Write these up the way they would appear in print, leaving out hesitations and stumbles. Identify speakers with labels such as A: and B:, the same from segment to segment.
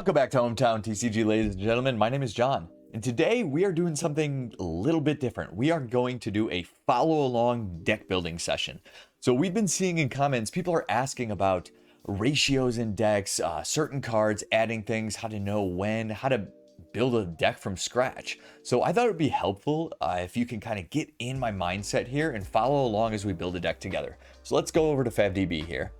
A: Welcome back to Hometown TCG, ladies and gentlemen. My name is John, and today we are doing something a little bit different. We are going to do a follow-along deck building session. So we've been seeing in comments, people are asking about ratios in decks, certain cards, adding things, how to know when, how to build a deck from scratch. So I thought it would be helpful if you can kind of get in my mindset here and follow along as we build a deck together. So let's go over to FabDB here.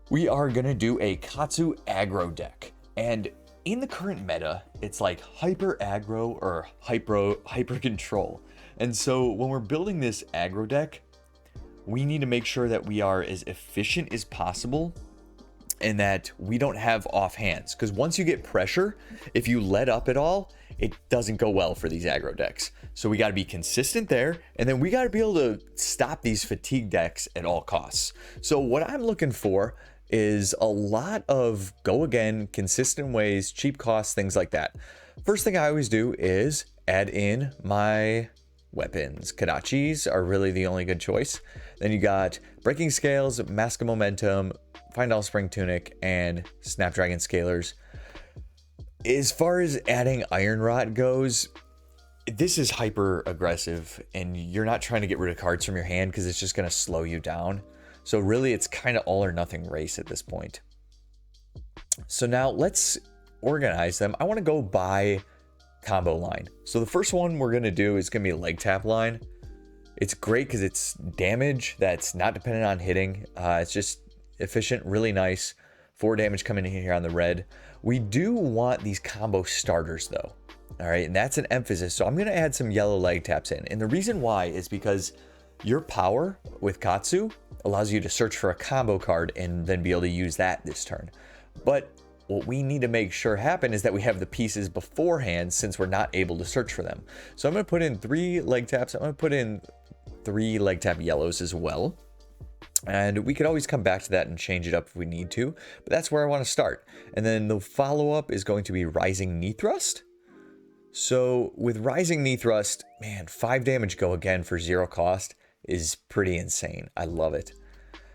A: We are going to do a Katsu aggro deck. And in the current meta, it's like hyper aggro or hyper control. And so when we're building this aggro deck, we need to make sure that we are as efficient as possible and that we don't have off hands. Because once you get pressure, if you let up at all, it doesn't go well for these aggro decks. So we got to be consistent there, and then we got to be able to stop these fatigue decks at all costs. So what I'm looking for is a lot of go again, consistent ways, cheap costs, things like that. First thing I always do is add in my weapons. Kadachis are really the only good choice. Then you got Breaking Scales, Mask of Momentum, Find All Spring Tunic, and Snapdragon Scalers. As far as adding Iron Rot goes, this is hyper aggressive, and you're not trying to get rid of cards from your hand because it's just going to slow you down. So really, it's kind of all or nothing race at this point. So now let's organize them. I want to go by combo line. So the first one we're going to do is going to be a leg tap line. It's great because it's damage that's not dependent on hitting. It's just efficient, really nice. 4 damage coming in here on the red. We do want these combo starters though. All right, and that's an emphasis. So I'm going to add some yellow leg taps in. And the reason why is because your power with Katsu allows you to search for a combo card and then be able to use that this turn. But what we need to make sure happen is that we have the pieces beforehand since we're not able to search for them. So I'm going to put in 3 leg taps. I'm going to put in 3 leg tap yellows as well. And we could always come back to that and change it up if we need to. But that's where I want to start. And then the follow-up is going to be Rising Knee Thrust. So with Rising Knee Thrust, man, 5 damage go again for 0 cost is pretty insane. I love it.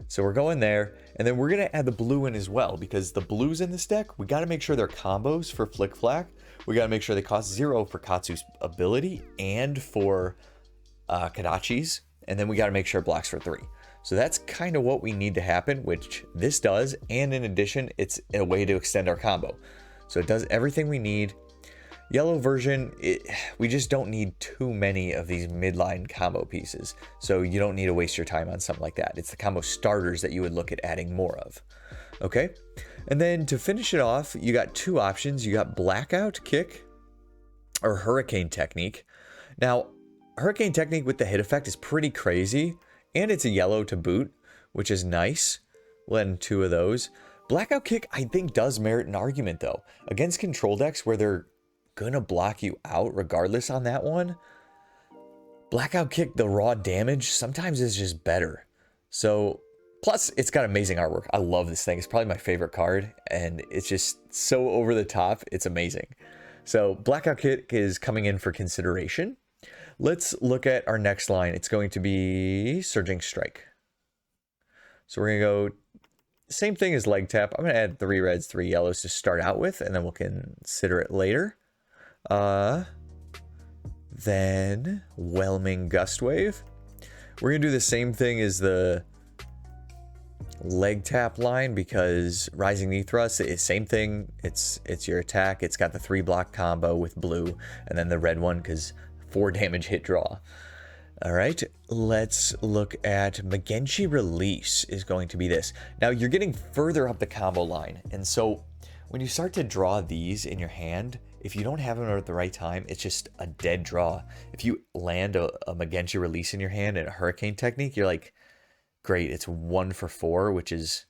A: So we're going there, and then we're going to add the blue in as well, because the blues in this deck, we got to make sure they're combos for Flick Flack. We got to make sure they cost 0 for Katsu's ability and for Kadachi's, and then we got to make sure it blocks for 3. So that's kind of what we need to happen, which this does, and in addition, it's a way to extend our combo. So it does everything we need. Yellow version, we just don't need too many of these midline combo pieces. So you don't need to waste your time on something like that. It's the combo starters that you would look at adding more of. Okay? And then to finish it off, you got 2 options. You got Blackout Kick or Hurricane Technique. Now, Hurricane Technique with the hit effect is pretty crazy. And it's a yellow to boot, which is nice. We'll end 2 of those. Blackout Kick, I think, does merit an argument, though. Against control decks where they're gonna block you out regardless on that one, Blackout Kick, the raw damage sometimes is just better. So plus it's got amazing artwork. I love this thing. It's probably my favorite card, and it's just so over the top. It's amazing. So Blackout Kick is coming in for consideration. Let's look at our next line. It's going to be Surging Strike. So we're gonna go same thing as leg tap. I'm gonna add 3 reds, 3 yellows to start out with, and then we'll consider it later. Then Whelming Gust Wave. We're gonna do the same thing as the leg tap line because Rising Knee Thrust is same thing. It's your attack. It's got the 3 block combo with blue, and then the red one because 4 damage hit draw. All right, let's look at Magenchi Release is going to be this. Now you're getting further up the combo line, and so when you start to draw these in your hand, if you don't have them at the right time, it's just a dead draw. If you land a Magenchi Release in your hand and a Hurricane Technique, you're like, great, it's 1 for 4, which is,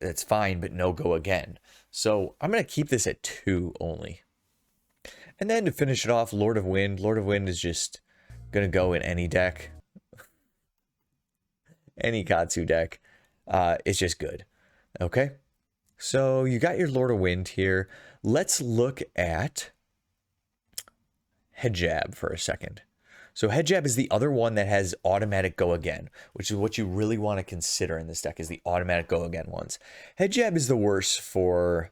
A: it's fine, but no go again. So I'm going to keep this at 2 only. And then to finish it off, Lord of Wind. Lord of Wind is just going to go in any deck. Any Katsu deck. It's just good. Okay? So you got your Lord of Wind here. Let's look at Head Jab for a second. So Head Jab is the other one that has automatic go again, which is what you really want to consider in this deck is the automatic go again ones. Head Jab is the worst for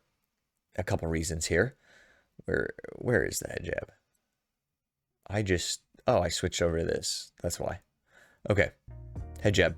A: a couple reasons here. Where is the head jab? I switched over to this. That's why. Okay, head jab.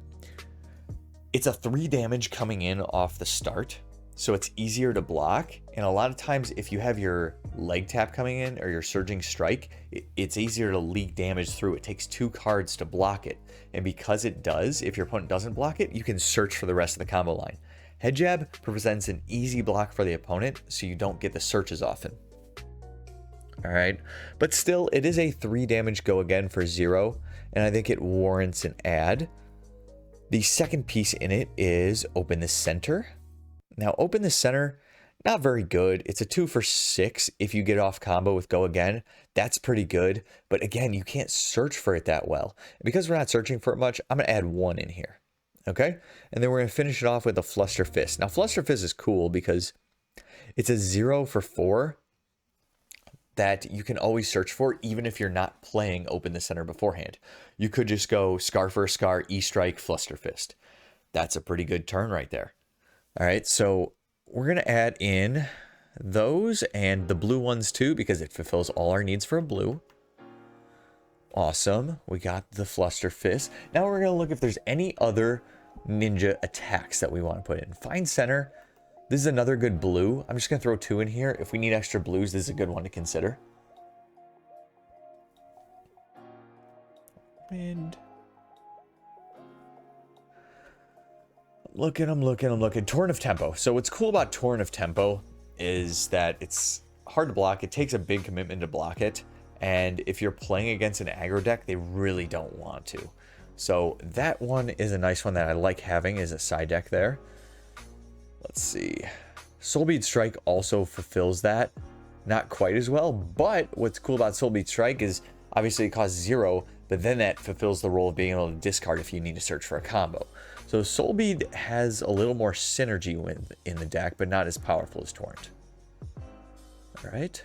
A: It's a 3 damage coming in off the start, so it's easier to block. And a lot of times if you have your leg tap coming in or your surging strike, it's easier to leak damage through. It takes 2 cards to block it. And because it does, if your opponent doesn't block it, you can search for the rest of the combo line. Head jab presents an easy block for the opponent, so you don't get the searches often. All right, but still, it is a 3 damage go again for 0, and I think it warrants an add. The second piece in it is open the center. Now, open the center, not very good. It's a 2 for 6 if you get off combo with go again. That's pretty good, but again, you can't search for it that well. And because we're not searching for it much, I'm going to add 1 in here. Okay, and then we're going to finish it off with a Fluster Fist. Now, Fluster Fist is cool because it's a 0 for 4 that you can always search for, even if you're not playing Open the Center beforehand. You could just go Scar for a Scar, E-Strike, Fluster Fist. That's a pretty good turn right there. All right, so we're going to add in those and the blue ones too, because it fulfills all our needs for a blue. Awesome. We got the Fluster Fist. Now we're going to look if there's any other ninja attacks that we want to put in. Find center. This is another good blue. I'm just going to throw 2 in here. If we need extra blues, this is a good one to consider. And I'm looking. Torrent of Tempo. So what's cool about Torrent of Tempo is that it's hard to block. It takes a big commitment to block it. And if you're playing against an aggro deck, they really don't want to. So that one is a nice one that I like having as a side deck there. Let's see. Soulbead Strike also fulfills that. Not quite as well, but what's cool about Soulbead Strike is obviously it costs 0, but then that fulfills the role of being able to discard if you need to search for a combo. So Soulbead has a little more synergy in the deck, but not as powerful as Torrent. All right.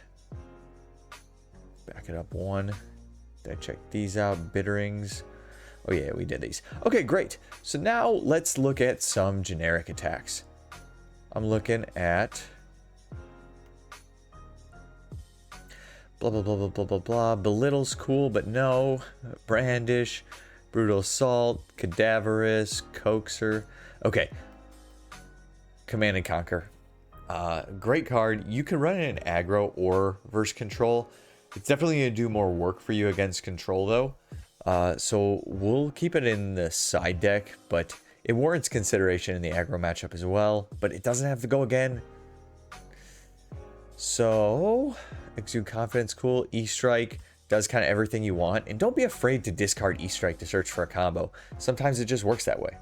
A: Back it up 1. Did I check these out? Bitterings. Oh yeah, we did these. Okay, great. So now let's look at some generic attacks. I'm looking at blah, blah, blah, blah, blah, blah, blah. Belittle's cool, but no. Brandish, Brutal Assault, Cadaverous, Coaxer. Okay. Command and Conquer. Great card. You can run it in aggro or versus control. It's definitely going to do more work for you against control, though. So we'll keep it in the side deck, but it warrants consideration in the aggro matchup as well, but it doesn't have to go again. So, Exude Confidence, cool. E-Strike does kind of everything you want. And don't be afraid to discard E-Strike to search for a combo. Sometimes it just works that way.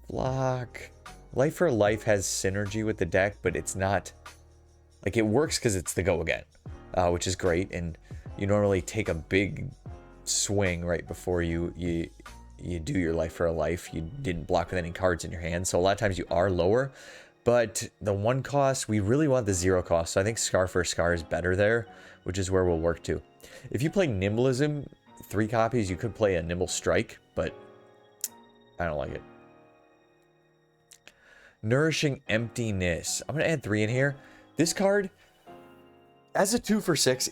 A: Flock. Life for Life has synergy with the deck, but it's not... Like, it works because it's the go again, which is great. And you normally take a big swing right before you do your Life for a Life. You didn't block with any cards in your hand, so a lot of times you are lower. But the 1 cost, we really want the 0 cost. So I think Scar for a Scar is better there, which is where we'll work to. If you play Nimblism, 3 copies, you could play a Nimble Strike, but I don't like it. Nourishing Emptiness. I'm going to add 3 in here. This card, as a 2 for 6,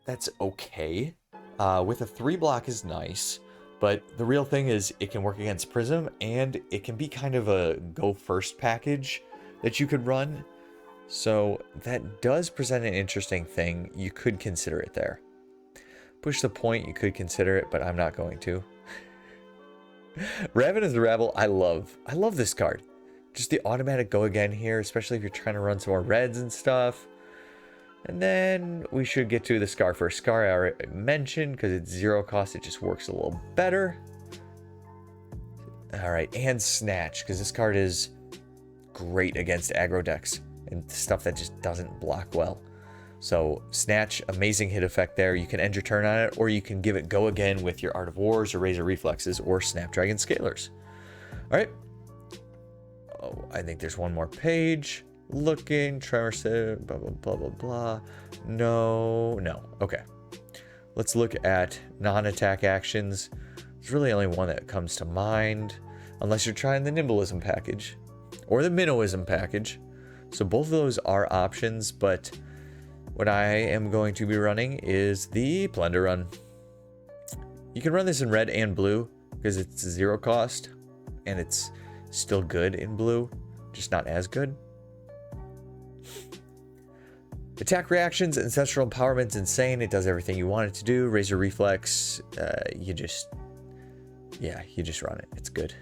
A: that's okay. With a 3 block is nice. But the real thing is it can work against Prism, and it can be kind of a go first package that you could run. So that does present an interesting thing. You could consider it there. Push the Point, you could consider it, but I'm not going to. Ravenous Rabble, I love this card. Just the automatic go again here, especially if you're trying to run some more reds and stuff. And then we should get to the Scar for a Scar I already mentioned, because it's 0 cost, it just works a little better. Alright, and Snatch, because this card is great against aggro decks and stuff that just doesn't block well. So Snatch, amazing hit effect there. You can end your turn on it, or you can give it go again with your Art of Wars or Razor Reflexes or Snapdragon Scalers. Alright. Oh, I think there's one more page. Looking, Tremor said, blah, blah, blah, blah, blah. No. Okay. Let's look at non-attack actions. There's really only one that comes to mind, unless you're trying the Nimblism package or the Minnowism package. So both of those are options, but what I am going to be running is the Plunder Run. You can run this in red and blue because it's 0 cost, and it's still good in blue, just not as good. Attack reactions, Ancestral Empowerment's insane. It does everything you want it to do. Razor Reflex, you just run it. It's good.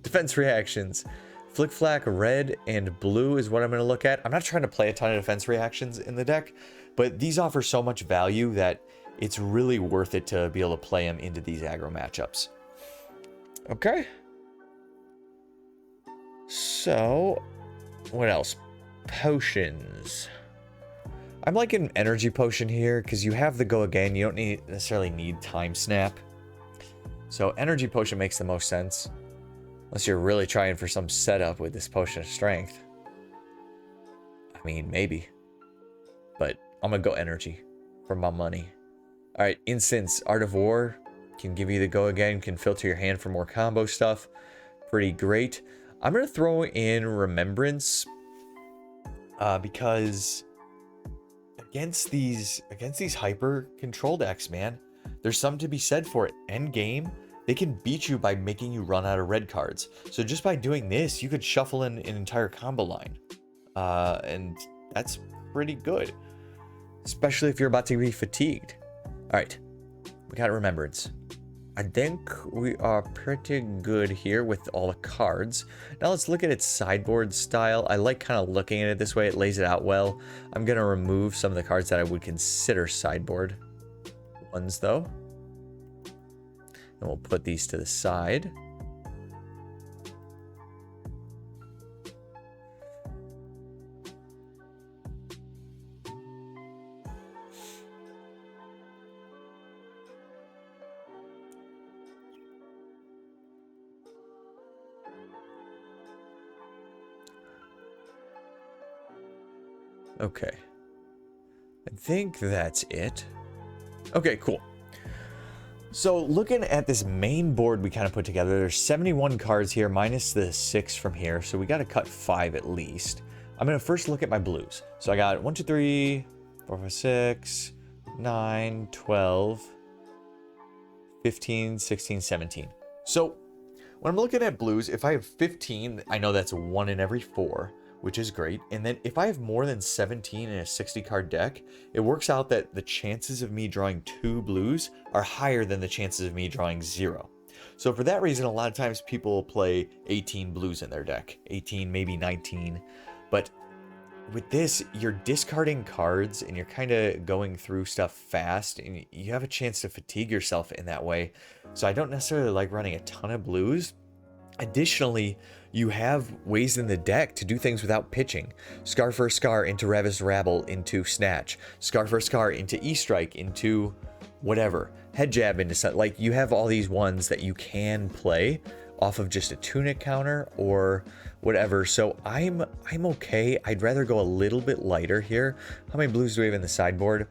A: Defense reactions. Flick Flack, red and blue is what I'm going to look at. I'm not trying to play a ton of defense reactions in the deck, but these offer so much value that it's really worth it to be able to play them into these aggro matchups. Okay. So, what else? Potions. I'm like an energy potion here because you have the go again. You don't necessarily need time snap. So energy potion makes the most sense. Unless you're really trying for some setup with this potion of strength. I mean, maybe. But I'm going to go energy for my money. Alright, Instance, Art of War can give you the go again. Can filter your hand for more combo stuff. Pretty great. I'm going to throw in Remembrance. Because against these hyper control decks, man, there's something to be said for it. End game, they can beat you by making you run out of red cards. So just by doing this, you could shuffle in an entire combo line. And that's pretty good. Especially if you're about to be fatigued. Alright, we got Remembrance. I think we are pretty good here with all the cards. Now let's look at its sideboard style. I like kind of looking at it this way. It lays it out well. I'm going to remove some of the cards that I would consider sideboard ones, though. And we'll put these to the side. Okay. I think that's it. Okay, cool. So looking at this main board we kind of put together, there's 71 cards here minus the 6 from here. So we got to cut 5 at least. I'm going to first look at my blues. So I got 1, 2, 3, 4, 5, 6, 9, 12, 15, 16, 17. So when I'm looking at blues, if I have 15, I know that's 1 in every 4. Which is great. And then if I have more than 17 in a 60 card deck, it works out that the chances of me drawing 2 blues are higher than the chances of me drawing 0. So for that reason, a lot of times people play 18 blues in their deck, 18, maybe 19. But with this, you're discarding cards and you're kind of going through stuff fast, and you have a chance to fatigue yourself in that way. So I don't necessarily like running a ton of blues. Additionally, you have ways in the deck to do things without pitching. Scar for Scar into Ravis Rabble into Snatch. Scar for Scar into E-Strike into whatever. Head Jab into something. Like, you have all these ones that you can play off of just a Tunic counter or whatever. So I'm okay. I'd rather go a little bit lighter here. How many blues do we have in the sideboard?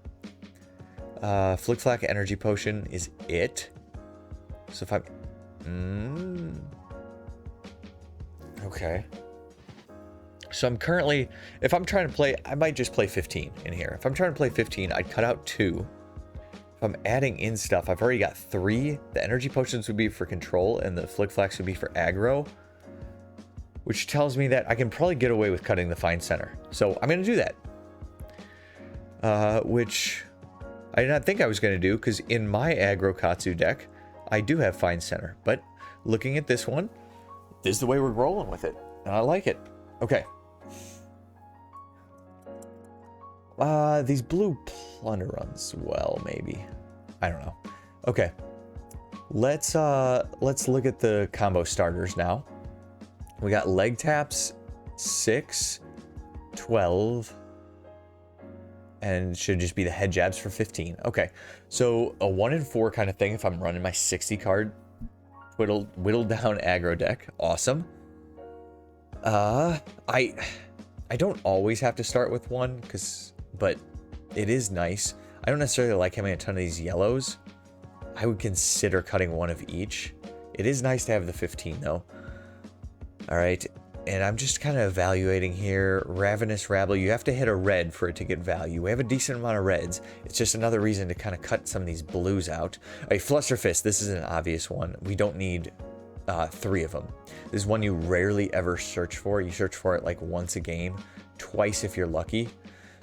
A: Flick Flack Energy Potion is it. So if I'm... Okay. So I'm currently, if I'm trying to play, I might just play 15 in here. If I'm trying to play 15, I'd cut out 2. If I'm adding in stuff, I've already got 3. The energy potions would be for control and the flick flacks would be for aggro, which tells me that I can probably get away with cutting the fine center. So I'm going to do that. Which I did not think I was going to do, because in my aggro Katsu deck, I do have fine center. But looking at this one, this is the way we're rolling with it, and I like it. Okay. These blue plunder runs, well, maybe. I don't know. Okay. Let's look at the combo starters now. We got leg taps, 6, 12, and it should just be the head jabs for 15. Okay. So a 1 in 4 kind of thing if I'm running my 60 card whittled down aggro deck. Awesome. I don't always have to start with 1, but it is nice. I don't necessarily like having a ton of these yellows. I would consider cutting 1 of each. It is nice to have the 15 though. All right. And I'm just kind of evaluating here. Ravenous Rabble, you have to hit a red for it to get value. We have a decent amount of reds. It's just another reason to kind of cut some of these blues out. A Flusterfist, this is an obvious one. We don't need 3 of them. This is one you rarely ever search for. You search for it like once a game, twice if you're lucky.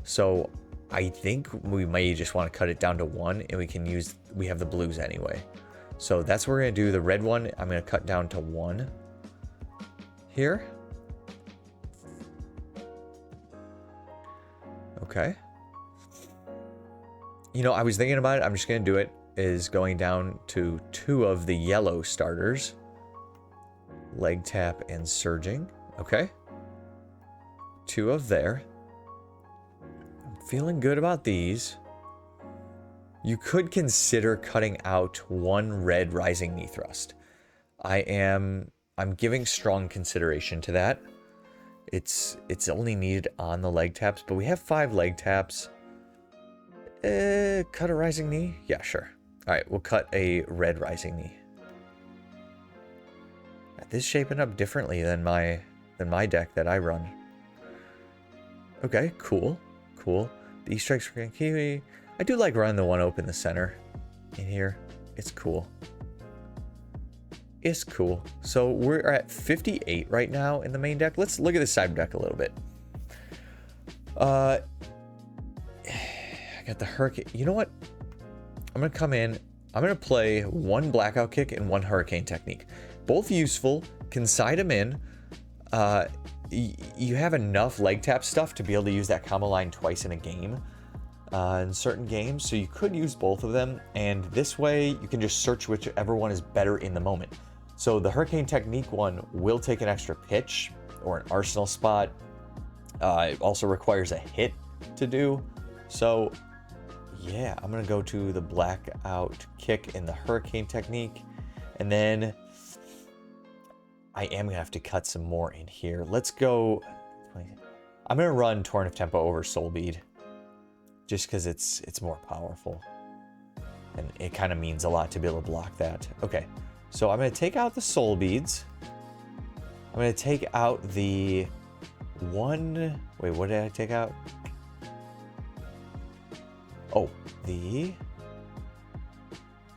A: So I think we may just want to cut it down to 1, and we have the blues anyway. So that's what we're going to do. The red one, I'm going to cut down to 1 here. Okay. You know, I was thinking about it. I'm just going to do it. Is going down to 2 of the yellow starters. Leg tap and surging. Okay. 2 of there. I'm feeling good about these. You could consider cutting out 1 red rising knee thrust. I'm giving strong consideration to that. It's only needed on the leg taps, but we have 5 leg taps. Cut a rising knee? Yeah, sure. All right, we'll cut a red rising knee. This is shaping up differently than my deck that I run. Okay, cool. The strikes for Kiwi. I do like running the 1 in the center in here. It's cool. It's cool. So we're at 58 right now in the main deck. Let's look at the side deck a little bit. I got the Hurricane. You know what? I'm going to come in. I'm going to play 1 Blackout Kick and 1 Hurricane Technique. Both useful. Can side them in. You have enough leg tap stuff to be able to use that combo line twice in a game. In certain games. So you could use both of them. And this way you can just search whichever one is better in the moment. So the Hurricane Technique one will take an extra pitch or an arsenal spot. It also requires a hit to do. So yeah, I'm going to go to the Blackout Kick in the Hurricane Technique. And then I am going to have to cut some more in here. Let's go. I'm going to run Torrent of Tempo over Soul Bead. Just because it's more powerful. And it kind of means a lot to be able to block that. Okay. So I'm going to take out the Soul Beads. I'm going to take out the 1... Wait, what did I take out? Oh, the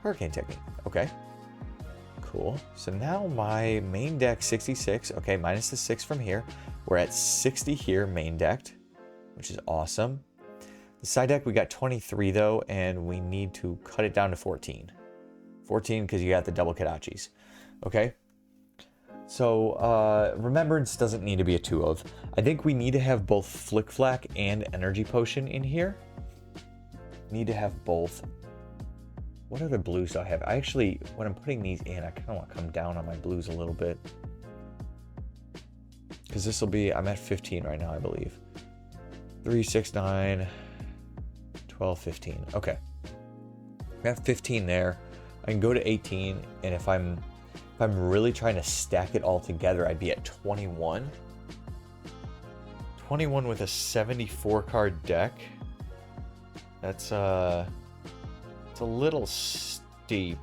A: Hurricane Technique. Okay. Cool. So now my main deck 66. Okay, minus the 6 from here. We're at 60 here main decked, which is awesome. The side deck we got 23 though, and we need to cut it down to 14. 14 because you got the double Kadachis. Okay. So Remembrance doesn't need to be a 2 of. I think we need to have both Flick Flack and Energy Potion in here. Need to have both. What other blues do I have? I actually, when I'm putting these in, I kind of want to come down on my blues a little bit. Because this will be, I'm at 15 right now, I believe. 3, 6, 9, 12, 15. Okay. I have 15 there. I can go to 18, and if I'm really trying to stack it all together, I'd be at 21. 21 with a 74 card deck. That's it's a little steep.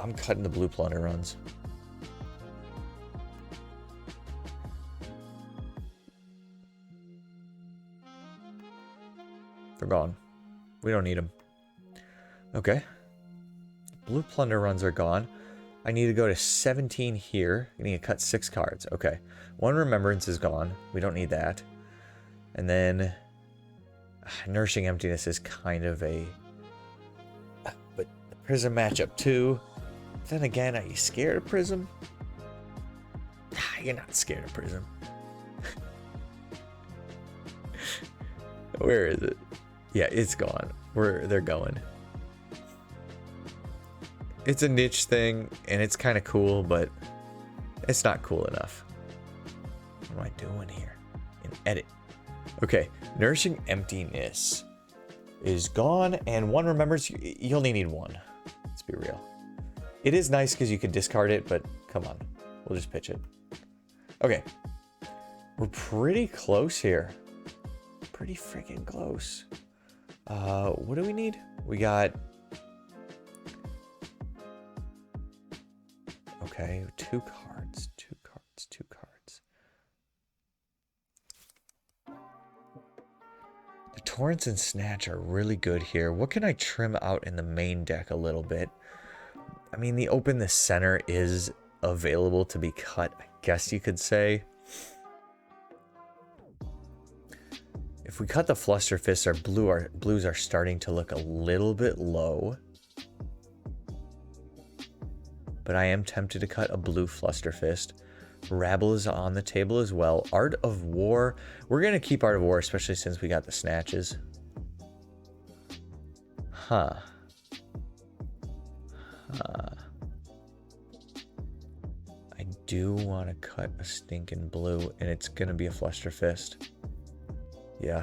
A: I'm cutting the blue plunder runs. They're gone. We don't need them. Okay. Blue plunder runs are gone. I need to go to 17 here. I need to cut 6 cards. Okay. 1 remembrance is gone. We don't need that. And then Nourishing Emptiness is kind of a... But the Prism matchup too. Then again, are you scared of Prism? You're not scared of Prism. Where is it? Yeah, it's gone. They're going. It's a niche thing, and it's kind of cool, but it's not cool enough. What am I doing here? In edit. Okay, Nourishing Emptiness is gone, and 1 remembers. You only need 1. Let's be real. It is nice because you can discard it, but come on. We'll just pitch it. Okay. We're pretty close here. Pretty freaking close. What do we need? We got... Okay, 2 cards. 2 cards. 2 cards. Torrents and Snatch are really good here. What can I trim out in the main deck a little bit? I mean, the Open the Center is available to be cut, I guess you could say. If we cut the Flusterfist, our blues are starting to look a little bit low. But I am tempted to cut a blue Flusterfist. Rabble is on the table as well. Art of War. We're going to keep Art of War, especially since we got the Snatches. Huh. I do want to cut a stinking blue, and it's going to be a Flusterfist. Yeah.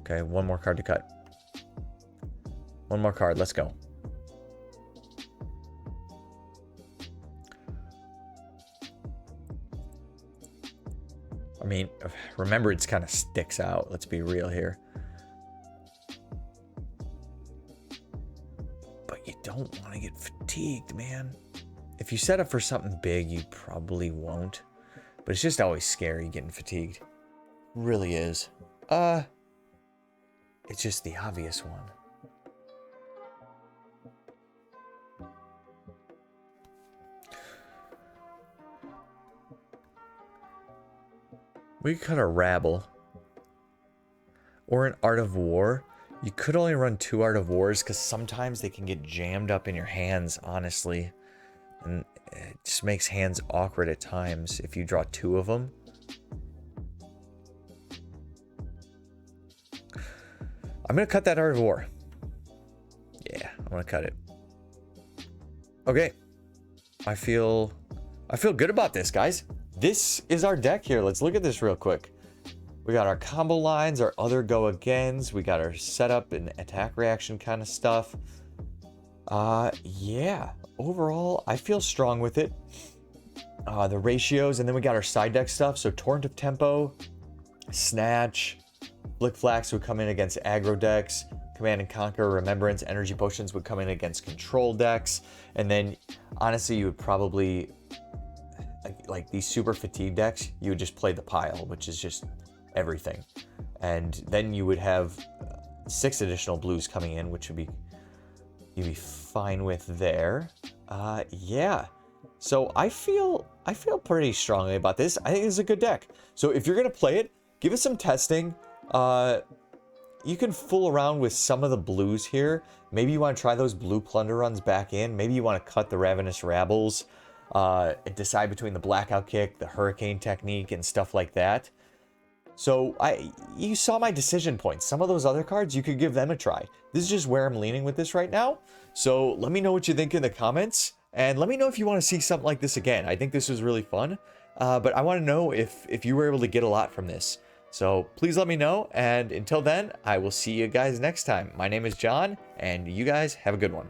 A: Okay, one more card to cut. One more card. Let's go. I mean, Remembrance kind of sticks out. Let's be real here. But you don't want to get fatigued, man. If you set up for something big, you probably won't. But it's just always scary getting fatigued. Really is. It's just the obvious one. We could cut a Rabble. Or an Art of War. You could only run 2 Art of Wars because sometimes they can get jammed up in your hands, honestly. And it just makes hands awkward at times if you draw 2 of them. I'm going to cut that Art of War. Yeah, I'm going to cut it. Okay. I feel good about this, guys. This is our deck here. Let's look at this real quick. We got our combo lines, our other go-agains. We got our setup and attack reaction kind of stuff. Yeah. Overall, I feel strong with it. The ratios, and then we got our side deck stuff. So Torrent of Tempo, Snatch, Flick Flax would come in against aggro decks. Command and Conquer, Remembrance, Energy Potions would come in against control decks. And then, honestly, you would probably... like these super fatigue decks, you would just play the pile, which is just everything. And then you would have 6 additional blues coming in, which would be you'd be fine with there. Yeah. So I feel pretty strongly about this. I think it's a good deck. So if you're gonna play it, give it some testing. You can fool around with some of the blues here. Maybe you want to try those blue plunder runs back in. Maybe you want to cut the Ravenous Rabbles. Decide between the Blackout Kick, the Hurricane Technique, and stuff like that. So you saw my decision points. Some of those other cards, you could give them a try. This is just where I'm leaning with this right now. So let me know what you think in the comments, and let me know if you want to see something like this again. I think this was really fun, but I want to know if you were able to get a lot from this. So please let me know, and until then, I will see you guys next time. My name is John, and you guys have a good one.